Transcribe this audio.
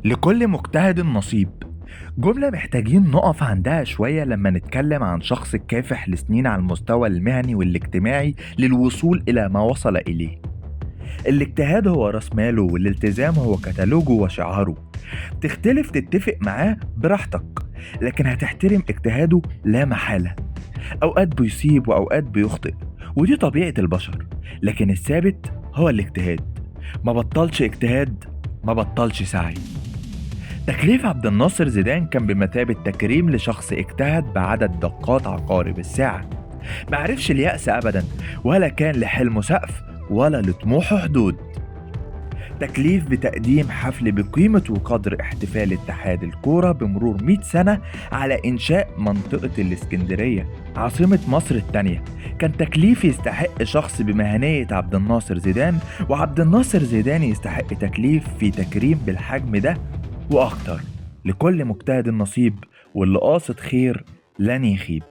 لكل مجتهد نصيب. جملة محتاجين نقف عندها شوية لما نتكلم عن شخص كافح لسنين على المستوى المهني والاجتماعي للوصول إلى ما وصل إليه. الاجتهاد هو راس ماله، والالتزام هو كتالوجه وشعاره. تختلف تتفق معاه براحتك، لكن هتحترم اجتهاده لا محالة. أوقات بيصيب وأوقات بيخطئ، ودي طبيعة البشر، لكن الثابت هو الاجتهاد. ما بطلش اجتهاد، ما بطلش سعي. تكليف عبد الناصر زيدان كان بمثابة تكريم لشخص اجتهد بعدد دقات عقارب الساعة. معرفش اليأس أبدا، ولا كان لحلمه سقف ولا لطموحه حدود. تكليف بتقديم حفل بقيمة وقدر احتفال اتحاد الكورة بمرور 100 سنة على إنشاء منطقة الإسكندرية عاصمة مصر التانية. كان تكليف يستحق شخص بمهنية عبد الناصر زيدان، وعبد الناصر زيدان يستحق تكليف في تكريم بالحجم ده وأكتر. لكل مجتهد نصيب، واللي قاصد خير لن يخيب.